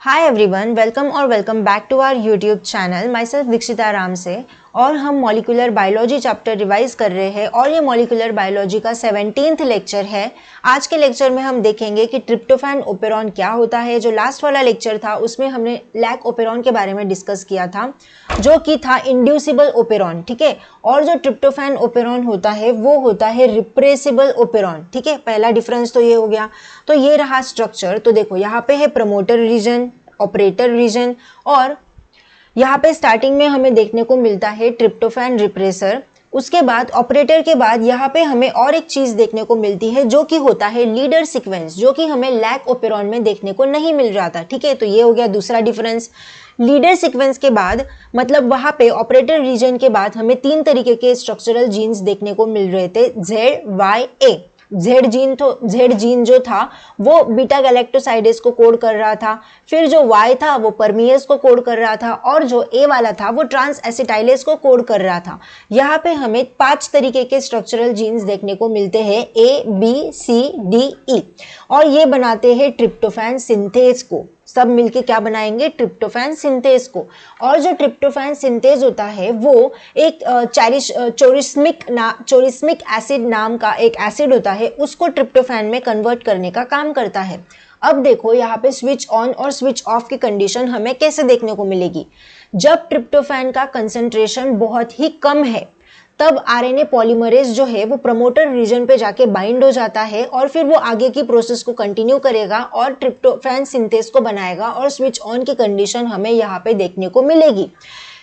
हाय everyone, welcome और welcome back to our YouTube channel. Myself Dikshita Ram से और हम मॉलिक्यूलर बायोलॉजी चैप्टर रिवाइज कर रहे हैं और ये मॉलिक्यूलर बायोलॉजी का 17th लेक्चर है। आज के लेक्चर में हम देखेंगे कि ट्रिप्टोफैन ओपेरॉन क्या होता है। जो लास्ट वाला लेक्चर था उसमें हमने लैक ओपेरॉन के बारे में डिस्कस किया था, जो कि था इंड्यूसिबल ओपेरॉन, ठीक है। और जो ट्रिप्टोफैन ओपेरॉन होता है वो होता है रिप्रेसिबल ओपेरॉन, ठीक है। पहला डिफरेंस तो ये हो गया। तो ये रहा स्ट्रक्चर। तो देखो यहाँ पे है प्रमोटर रीजन, ऑपरेटर रीजन, और यहाँ पे स्टार्टिंग में हमें देखने को मिलता है ट्रिप्टोफैन रिप्रेसर। उसके बाद ऑपरेटर के बाद यहाँ पे हमें और एक चीज देखने को मिलती है जो कि होता है लीडर सीक्वेंस, जो कि हमें लैक ओपेरॉन में देखने को नहीं मिल रहा था, ठीक है। तो ये हो गया दूसरा डिफरेंस। लीडर सीक्वेंस के बाद मतलब वहां पे ऑपरेटर रीजन के बाद हमें 3 तरीके के स्ट्रक्चरल जीन्स देखने को मिल रहे थे, ZYA। जेड जीन जो था वो बीटा गैलेक्टोसाइडेस को कोड कर रहा था, फिर जो वाई था वो परमियस को कोड कर रहा था, और जो ए वाला था वो ट्रांस एसिटाइलेस को कोड कर रहा था। यहाँ पे हमें 5 तरीके के स्ट्रक्चरल जीन्स देखने को मिलते हैं, ABCDE, और ये बनाते हैं ट्रिप्टोफैन सिंथेज को। सब मिलके क्या बनाएंगे? ट्रिप्टोफैन सिंथेज को। और जो ट्रिप्टोफैन सिंथेज होता है वो एक चोरिस्मिक एसिड नाम का एक एसिड होता है, उसको ट्रिप्टोफैन में कन्वर्ट करने का काम करता है। अब देखो यहाँ पे स्विच ऑन और स्विच ऑफ की कंडीशन हमें कैसे देखने को मिलेगी। जब ट्रिप्टोफैन का कंसंट्रेशन बहुत ही कम है तब आरएनए पॉलीमरेज जो है वो प्रमोटर रीजन पे जाके बाइंड हो जाता है और फिर वो आगे की प्रोसेस को कंटिन्यू करेगा और ट्रिप्टोफैन सिंथेज को बनाएगा और स्विच ऑन की कंडीशन हमें यहाँ पे देखने को मिलेगी।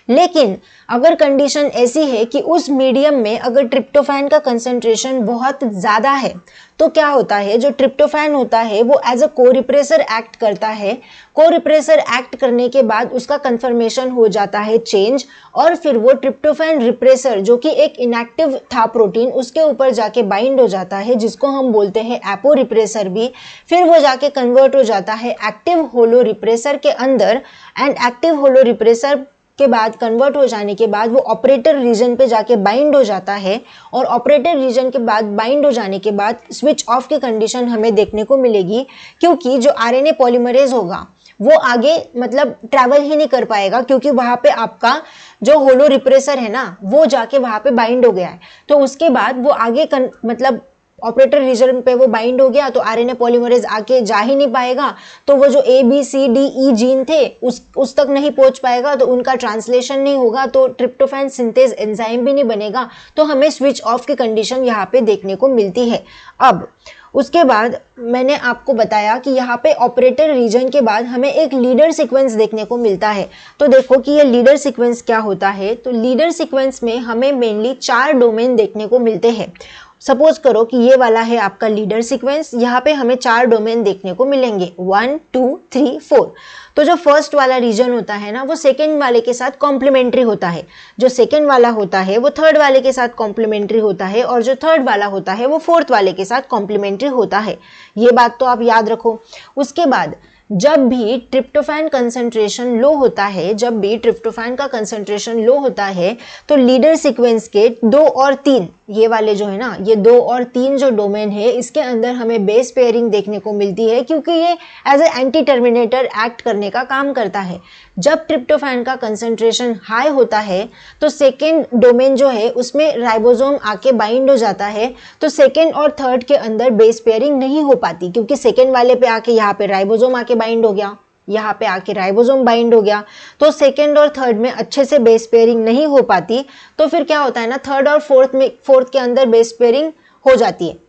लेकिन अगर कंडीशन ऐसी है कि उस मीडियम में अगर ट्रिप्टोफैन का कंसंट्रेशन बहुत ज़्यादा है तो क्या होता है, जो ट्रिप्टोफैन होता है वो एज अ को रिप्रेसर एक्ट करता है। को रिप्रेसर एक्ट करने के बाद उसका कन्फर्मेशन हो जाता है चेंज, और फिर वो ट्रिप्टोफैन रिप्रेसर जो कि एक इनएक्टिव था प्रोटीन, उसके ऊपर जाके बाइंड हो जाता है, जिसको हम बोलते हैं एपो रिप्रेसर भी। फिर वो जाके कन्वर्ट हो जाता है एक्टिव होलो रिप्रेसर के अंदर, एंड एक्टिव होलो रिप्रेसर के बाद कन्वर्ट हो जाने के बाद वो ऑपरेटर रीजन पे जाके बाइंड हो जाता है, और ऑपरेटर रीजन के बाद बाइंड हो जाने के बाद स्विच ऑफ की कंडीशन हमें देखने को मिलेगी, क्योंकि जो आरएनए पॉलीमरेज होगा वो आगे मतलब ट्रैवल ही नहीं कर पाएगा, क्योंकि वहां पे आपका जो होलो रिप्रेसर है ना वो जाके वहां पे बाइंड हो गया है। तो उसके बाद वो आगे मतलब ऑपरेटर रीजन पे वो बाइंड हो गया तो आरएनए पॉलीमरेज आके जा ही नहीं पाएगा, तो वो जो ABCDE जीन थे उस तक नहीं पहुंच पाएगा, तो उनका ट्रांसलेशन नहीं होगा, तो ट्रिप्टोफैन सिंथेज एंजाइम भी नहीं बनेगा, तो हमें स्विच ऑफ की कंडीशन यहाँ पे देखने को मिलती है। अब उसके बाद मैंने आपको बताया कि यहाँ पे ऑपरेटर रीजन के बाद हमें एक लीडर सीक्वेंस देखने को मिलता है। तो देखो कि ये लीडर सीक्वेंस क्या होता है। तो लीडर सीक्वेंस में हमें मेनली 4 डोमेन देखने को मिलते हैं। सपोज करो कि ये वाला है आपका लीडर सीक्वेंस, यहाँ पे हमें 4 डोमेन देखने को मिलेंगे, 1 2 3 4। तो जो फर्स्ट वाला रीजन होता है ना वो सेकेंड वाले के साथ कॉम्प्लीमेंट्री होता है, जो सेकेंड वाला होता है वो थर्ड वाले के साथ कॉम्प्लीमेंट्री होता है, और जो थर्ड वाला होता है वो फोर्थ वाले के साथ कॉम्प्लीमेंट्री होता है। ये बात तो आप याद रखो। उसके बाद जब भी ट्रिप्टोफैन कंसंट्रेशन लो होता है, जब भी ट्रिप्टोफैन का कंसंट्रेशन लो होता है तो लीडर सीक्वेंस के 2 और 3, ये वाले जो है ना, ये 2 और 3 जो डोमेन है इसके अंदर हमें बेस पेयरिंग देखने को मिलती है, क्योंकि ये as a anti terminator act करने का काम करता है। जब ट्रिप्टोफैन का कंसंट्रेशन हाई होता है तो सेकेंड डोमेन जो है उसमें राइबोसोम आके बाइंड हो जाता है, तो सेकेंड और थर्ड के अंदर बेस पेयरिंग नहीं हो पाती, क्योंकि सेकेंड वाले पे आके यहाँ पे राइबोसोम आके बाइंड हो गया, यहाँ पे आके राइबोसोम बाइंड हो गया, तो सेकेंड और थर्ड में अच्छे से बेस पेयरिंग नहीं हो पाती। तो फिर क्या होता है ना, थर्ड और फोर्थ के अंदर बेस पेयरिंग हो जाती है।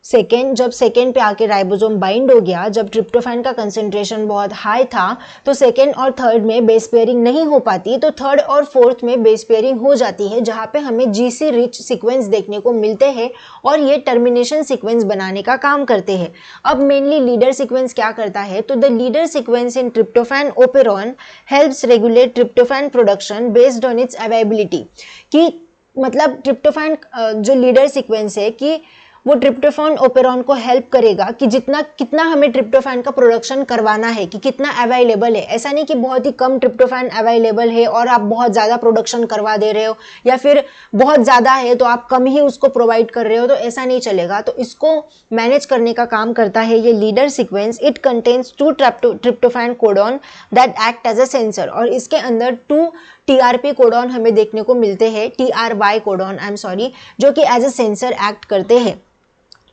जब सेकेंड पे आके राइबोसोम बाइंड हो गया, जब ट्रिप्टोफैन का कंसंट्रेशन बहुत हाई था तो सेकेंड और थर्ड में बेस पेयरिंग नहीं हो पाती, तो थर्ड और फोर्थ में बेस पेयरिंग हो जाती है, जहाँ पे हमें GC रिच सीक्वेंस देखने को मिलते हैं, और ये टर्मिनेशन सीक्वेंस बनाने का काम करते हैं। अब मेनली लीडर सीक्वेंस क्या करता है, तो the leader sequence in tryptophan operon helps regulate tryptophan production based on it's availability. कि मतलब ट्रिप्टोफैन जो लीडर सीक्वेंस है कि वो ट्रिप्टोफैन ओपेरॉन को हेल्प करेगा कि कितना हमें ट्रिप्टोफैन का प्रोडक्शन करवाना है, कि कितना अवेलेबल है। ऐसा नहीं कि बहुत ही कम ट्रिप्टोफैन अवेलेबल है और आप बहुत ज़्यादा प्रोडक्शन करवा दे रहे हो, या फिर बहुत ज़्यादा है तो आप कम ही उसको प्रोवाइड कर रहे हो, तो ऐसा नहीं चलेगा। तो इसको मैनेज करने का काम करता है ये leader sequence. It contains 2 tryptophan codon that act as a sensor, और इसके अंदर 2 टीआरपी कोडॉन हमें देखने को मिलते हैं, TRY कोडॉन, जो कि एज अ सेंसर एक्ट करते हैं।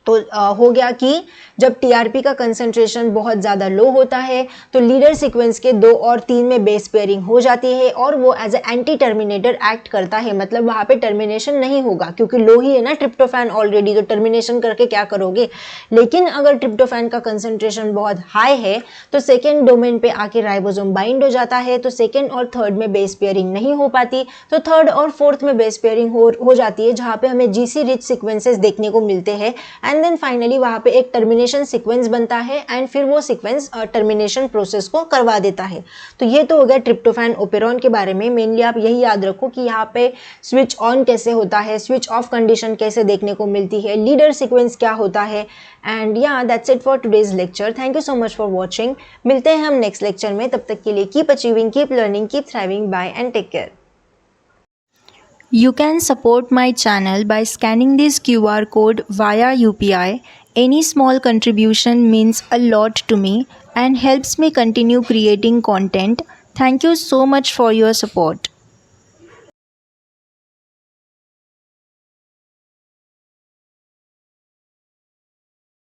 तो हो गया कि जब टीआरपी का कंसंट्रेशन बहुत ज़्यादा लो होता है तो लीडर सीक्वेंस के 2 और 3 में बेस पेयरिंग हो जाती है और वो as a anti terminator act करता है। मतलब वहाँ पे टर्मिनेशन नहीं होगा क्योंकि लो ही है ना ट्रिप्टोफैन ऑलरेडी, तो टर्मिनेशन करके क्या करोगे। लेकिन अगर ट्रिप्टोफैन का कंसंट्रेशन बहुत हाई है तो सेकेंड डोमेन पे आके राइबोसोम बाइंड हो जाता है, तो सेकेंड और थर्ड में बेस पेयरिंग नहीं हो पाती, तो थर्ड और फोर्थ में बेस पेयरिंग हो जाती है, जहाँ पे हमें जीसी रिच सीक्वेंसेस देखने को मिलते हैं। एंड देन फाइनली वहाँ पे एक टर्मिनेशन सीक्वेंस बनता है एंड फिर वो सीक्वेंस टर्मिनेशन प्रोसेस को करवा देता है। तो ये तो हो गया ट्रिप्टोफैन ओपेरॉन के बारे में। मेनली आप यही याद रखो कि यहाँ पे स्विच ऑन कैसे होता है, स्विच ऑफ कंडीशन कैसे देखने को मिलती है, लीडर सीक्वेंस क्या होता है। एंड या that's it for today's lecture. Thank you so much for watching. मिलते हैं हम नेक्स्ट लेक्चर में, तब तक के लिए keep achieving, keep learning, keep thriving, bye and take care. You can support my channel by scanning this QR code via UPI. Any small contribution means a lot to me and helps me continue creating content. Thank you so much for your support.